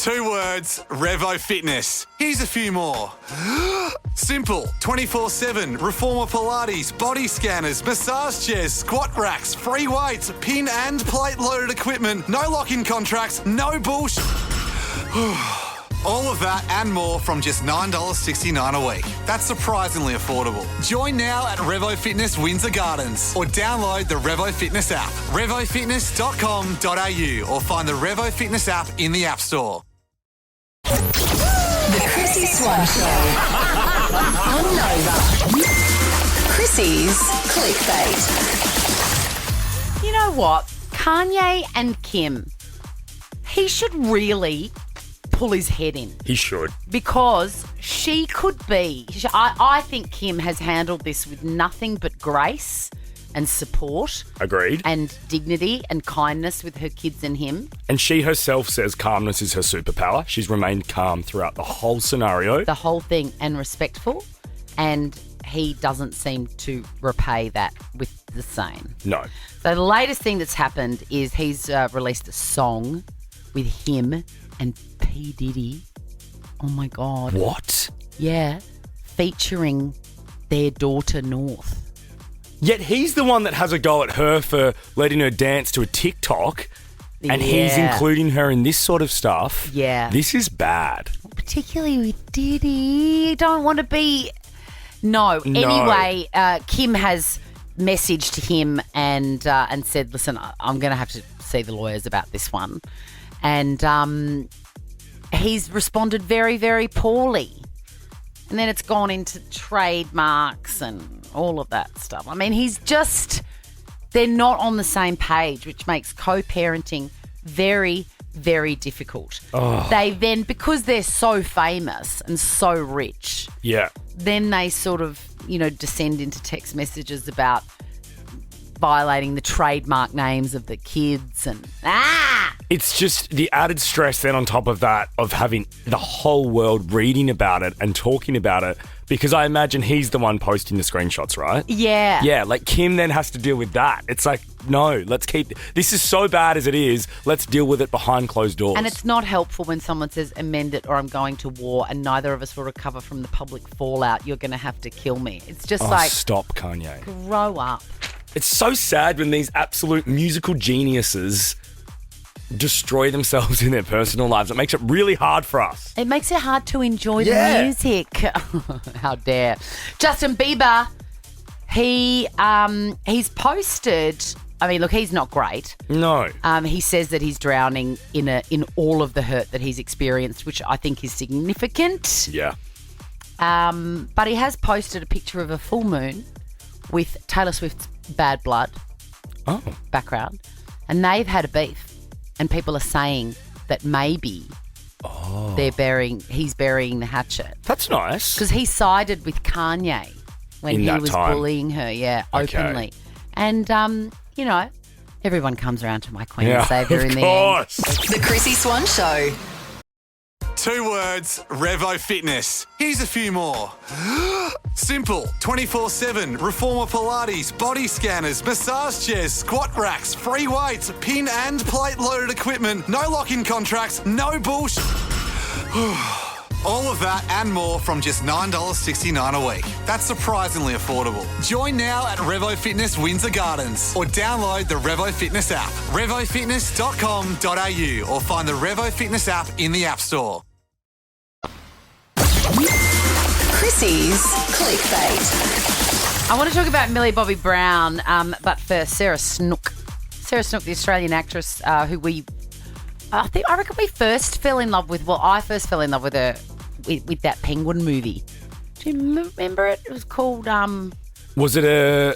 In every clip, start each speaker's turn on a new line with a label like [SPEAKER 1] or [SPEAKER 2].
[SPEAKER 1] 2 words, Revo Fitness. Here's a few more. Simple, 24/7, reformer Pilates, body scanners, massage chairs, squat racks, free weights, pin and plate loaded equipment, no lock-in contracts, no bullshit. All of that and more from just $9.69 a week. That's surprisingly affordable. Join now at Revo Fitness Windsor Gardens or download the Revo Fitness app. RevoFitness.com.au or find the Revo Fitness app in the App Store.
[SPEAKER 2] The Chrissy Swan Show on Nova. Chrissy's Clickbait.
[SPEAKER 3] You know what? Kanye and Kim, he should really pull his head in.
[SPEAKER 4] He should.
[SPEAKER 3] Because she could be... I think Kim has handled this with nothing but grace and support.
[SPEAKER 4] Agreed.
[SPEAKER 3] And dignity and kindness with her kids and him.
[SPEAKER 4] And she herself says calmness is her superpower. She's remained calm throughout the whole scenario.
[SPEAKER 3] The whole thing, and respectful. And he doesn't seem to repay that with the same.
[SPEAKER 4] No.
[SPEAKER 3] So the latest thing that's happened is he's released a song with him and P. Diddy. Oh, my God.
[SPEAKER 4] What?
[SPEAKER 3] Yeah. Featuring their daughter, North.
[SPEAKER 4] Yet he's the one that has a go at her for letting her dance to a TikTok, and he's including her in this sort of stuff.
[SPEAKER 3] Yeah.
[SPEAKER 4] This is bad.
[SPEAKER 3] Particularly with Diddy. Don't want to be... No. Anyway, Kim has messaged him and said, listen, I'm going to have to see the lawyers about this one. And he's responded very, very poorly. And then it's gone into trademarks and all of that stuff. I mean, they're not on the same page, which makes co-parenting very, very difficult.
[SPEAKER 4] Oh.
[SPEAKER 3] They then, because they're so famous and so rich, then they sort of, descend into text messages about violating the trademark names of the kids and
[SPEAKER 4] It's just the added stress then on top of that of having the whole world reading about it and talking about it, because I imagine he's the one posting the screenshots, right?
[SPEAKER 3] Yeah.
[SPEAKER 4] Yeah, like Kim then has to deal with that. It's like, no, this is so bad as it is, let's deal with it behind closed doors.
[SPEAKER 3] And it's not helpful when someone says, amend it or I'm going to war, and neither of us will recover from the public fallout. You're going to have to kill me. It's just
[SPEAKER 4] stop, Kanye.
[SPEAKER 3] Grow up.
[SPEAKER 4] It's so sad when these absolute musical geniuses destroy themselves in their personal lives. It makes it really hard for us.
[SPEAKER 3] It makes it hard to enjoy the music. How dare. Justin Bieber, he's posted... I mean, look, he's not great.
[SPEAKER 4] No.
[SPEAKER 3] He says that he's drowning in all of the hurt that he's experienced, which I think is significant.
[SPEAKER 4] Yeah.
[SPEAKER 3] But he has posted a picture of a full moon with Taylor Swift's Bad Blood background, and they've had a beef. And people are saying that maybe he's burying the hatchet.
[SPEAKER 4] That's nice.
[SPEAKER 3] Because he sided with Kanye when he was bullying her, openly. And, everyone comes around to my queen and saviour in the end.
[SPEAKER 2] The Chrissy Swan Show.
[SPEAKER 1] 2 words, Revo Fitness. Here's a few more. Simple, 24/7, reformer Pilates, body scanners, massage chairs, squat racks, free weights, pin and plate loaded equipment, no lock-in contracts, no bullshit. All of that and more from just $9.69 a week. That's surprisingly affordable. Join now at Revo Fitness Windsor Gardens or download the Revo Fitness app. RevoFitness.com.au or find the Revo Fitness app in the App Store.
[SPEAKER 2] Chrissy's Clickbait.
[SPEAKER 3] I want to talk about Millie Bobby Brown, but first, Sarah Snook. Sarah Snook, the Australian actress who I reckon we first fell in love with. Well, I first fell in love with her with that Penguin movie. Do you remember it? It was called...
[SPEAKER 4] Was it a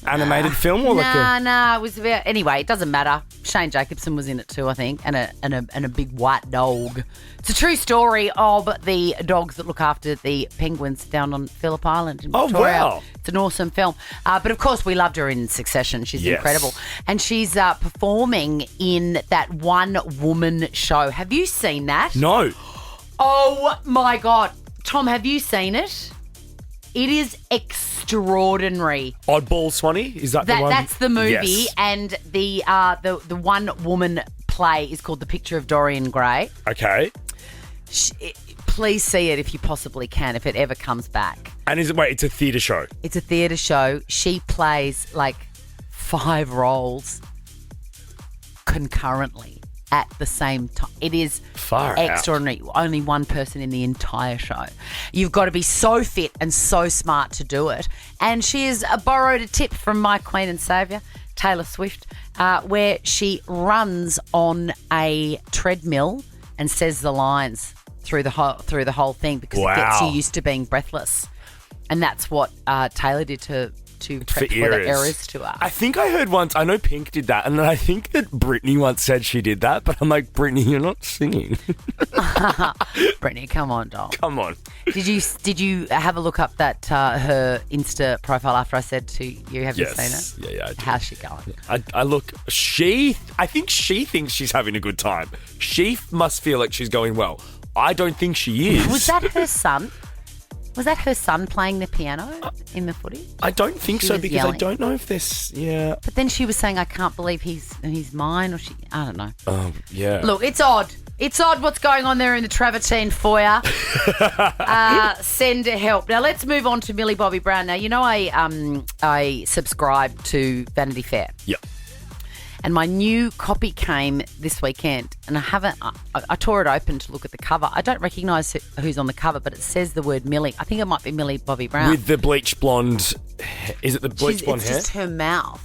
[SPEAKER 4] animated film or
[SPEAKER 3] No, it was about... Anyway, it doesn't matter. Shane Jacobson was in it too, I think, and a big white dog. It's a true story of the dogs that look after the penguins down on Phillip Island in Victoria.
[SPEAKER 4] Oh, wow.
[SPEAKER 3] It's an awesome film. But, of course, we loved her in Succession. She's incredible. And she's performing in that one-woman show. Have you seen that?
[SPEAKER 4] No.
[SPEAKER 3] Oh, my God. Tom, have you seen it? It is extraordinary.
[SPEAKER 4] Oddball Swanee? Is that the one?
[SPEAKER 3] That's the movie,
[SPEAKER 4] yes.
[SPEAKER 3] and the one woman play is called The Picture of Dorian Gray.
[SPEAKER 4] Okay.
[SPEAKER 3] Please see it if you possibly can, if it ever comes back.
[SPEAKER 4] And it's a theatre show?
[SPEAKER 3] It's a theatre show. She plays like 5 roles concurrently at the same time. It is extraordinary. Only one person in the entire show. You've got to be so fit and so smart to do it. And she has borrowed a tip from my Queen and Saviour, Taylor Swift, where she runs on a treadmill and says the lines through the whole thing because it gets you used to being breathless. And that's what Taylor did to prep for the errors to her.
[SPEAKER 4] I think I heard once, I know Pink did that, and then I think that Britney once said she did that, but I'm like, Britney, you're not singing.
[SPEAKER 3] Britney, come on, doll.
[SPEAKER 4] Come on.
[SPEAKER 3] Did you have a look up that her Insta profile after I said to you? Have you seen it?
[SPEAKER 4] Yeah, I did.
[SPEAKER 3] How's she going?
[SPEAKER 4] I think she thinks she's having a good time. She must feel like she's going well. I don't think she is.
[SPEAKER 3] Was that her son? Was that her son playing the piano in the footy?
[SPEAKER 4] I don't think so because
[SPEAKER 3] yelling.
[SPEAKER 4] I don't know if this. Yeah.
[SPEAKER 3] But then she was saying, "I can't believe he's mine," or I don't know.
[SPEAKER 4] Yeah.
[SPEAKER 3] Look, it's odd. It's odd what's going on there in the Travertine foyer. Send help. Now let's move on to Millie Bobby Brown. Now you know I subscribe to Vanity Fair.
[SPEAKER 4] Yep.
[SPEAKER 3] And my new copy came this weekend, and I tore it open to look at the cover. I don't recognise who's on the cover, but it says the word Millie. I think it might be Millie Bobby Brown.
[SPEAKER 4] With the bleach blonde, is it the bleach blonde hair?
[SPEAKER 3] It's just her mouth.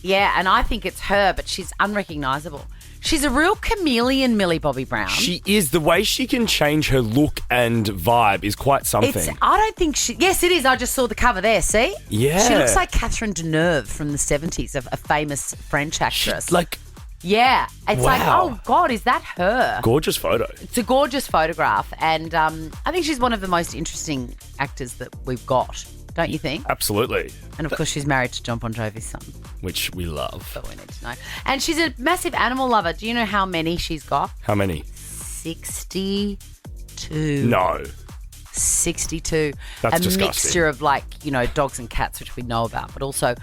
[SPEAKER 3] Yeah, and I think it's her, but she's unrecognisable. She's a real chameleon, Millie Bobby Brown.
[SPEAKER 4] She is. The way she can change her look and vibe is quite something.
[SPEAKER 3] I don't think yes, it is. I just saw the cover there, see?
[SPEAKER 4] Yeah.
[SPEAKER 3] She looks like Catherine Deneuve from the 70s, a famous French actress. Yeah. It's like, oh, God, is that her?
[SPEAKER 4] Gorgeous photo.
[SPEAKER 3] It's a gorgeous photograph. And I think she's one of the most interesting actors that we've got, don't you think?
[SPEAKER 4] Absolutely.
[SPEAKER 3] And, of course, she's married to John Bon Jovi's son.
[SPEAKER 4] Which we love.
[SPEAKER 3] So we need to know. And she's a massive animal lover. Do you know how many she's got?
[SPEAKER 4] How many?
[SPEAKER 3] 62.
[SPEAKER 4] No.
[SPEAKER 3] 62.
[SPEAKER 4] That's
[SPEAKER 3] a
[SPEAKER 4] disgusting.
[SPEAKER 3] Mixture of dogs and cats, which we know about, but also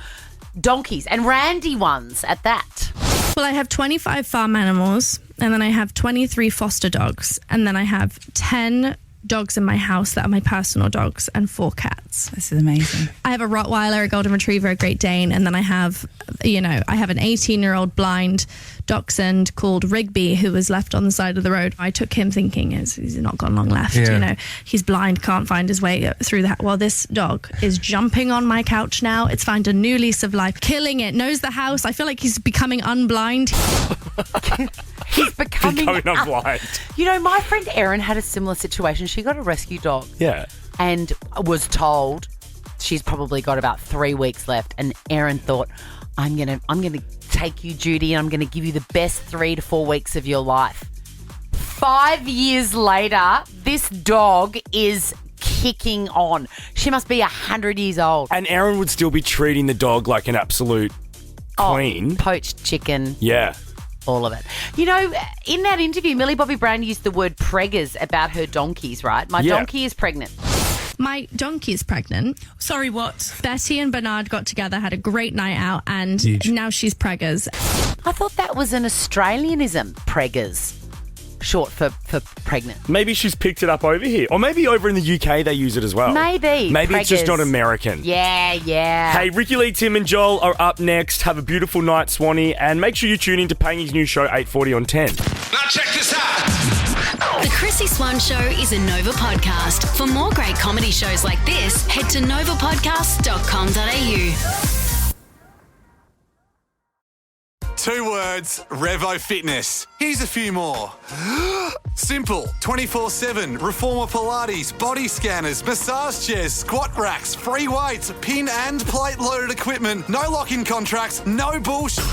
[SPEAKER 3] donkeys and randy ones at that.
[SPEAKER 5] Well, I have 25 farm animals, and then I have 23 foster dogs, and then I have 10 dogs in my house that are my personal dogs, and 4 cats.
[SPEAKER 6] This is amazing.
[SPEAKER 5] I have a Rottweiler, a Golden Retriever, a Great Dane, and then I have an 18-year-old blind dachshund called Rigby who was left on the side of the road. I took him thinking he's not got long left.
[SPEAKER 6] Yeah.
[SPEAKER 5] He's blind, can't find his way through the house. Well, this dog is jumping on my couch now. It's found a new lease of life, killing it, knows the house. I feel like he's becoming unblind.
[SPEAKER 3] He's becoming
[SPEAKER 4] unblind.
[SPEAKER 3] My friend Erin had a similar situation. She got a rescue dog.
[SPEAKER 4] Yeah.
[SPEAKER 3] And was told she's probably got about 3 weeks left. And Erin thought, I'm gonna take you, Judy, and I'm gonna give you the best 3 to 4 weeks of your life. 5 years later, this dog is kicking on. She must be 100 years old.
[SPEAKER 4] And Erin would still be treating the dog like an absolute queen.
[SPEAKER 3] Poached chicken.
[SPEAKER 4] Yeah.
[SPEAKER 3] All of it. In that interview, Millie Bobby Brown used the word preggers about her donkeys, right? My donkey is pregnant.
[SPEAKER 5] My donkey is pregnant.
[SPEAKER 6] Sorry, what?
[SPEAKER 5] Betty and Bernard got together, had a great night out, and now she's preggers.
[SPEAKER 3] I thought that was an Australianism, preggers. Short for pregnant.
[SPEAKER 4] Maybe she's picked it up over here. Or maybe over in the UK they use it as well.
[SPEAKER 3] Maybe
[SPEAKER 4] it's just not American.
[SPEAKER 3] Yeah.
[SPEAKER 4] Hey, Ricky Lee, Tim and Joel are up next. Have a beautiful night, Swanee. And make sure you tune in to Pangy's new show, 8:40 on 10.
[SPEAKER 1] Now check this out.
[SPEAKER 2] The Chrissy Swan Show is a Nova podcast. For more great comedy shows like this, head to novapodcast.com.au.
[SPEAKER 1] 2 words, Revo Fitness. Here's a few more. Simple, 24/7, reformer Pilates, body scanners, massage chairs, squat racks, free weights, pin and plate loaded equipment, no lock-in contracts, no bullshit.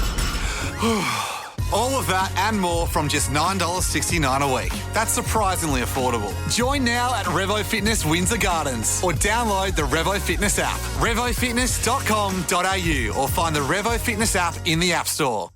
[SPEAKER 1] All of that and more from just $9.69 a week. That's surprisingly affordable. Join now at Revo Fitness Windsor Gardens or download the Revo Fitness app. RevoFitness.com.au or find the Revo Fitness app in the App Store.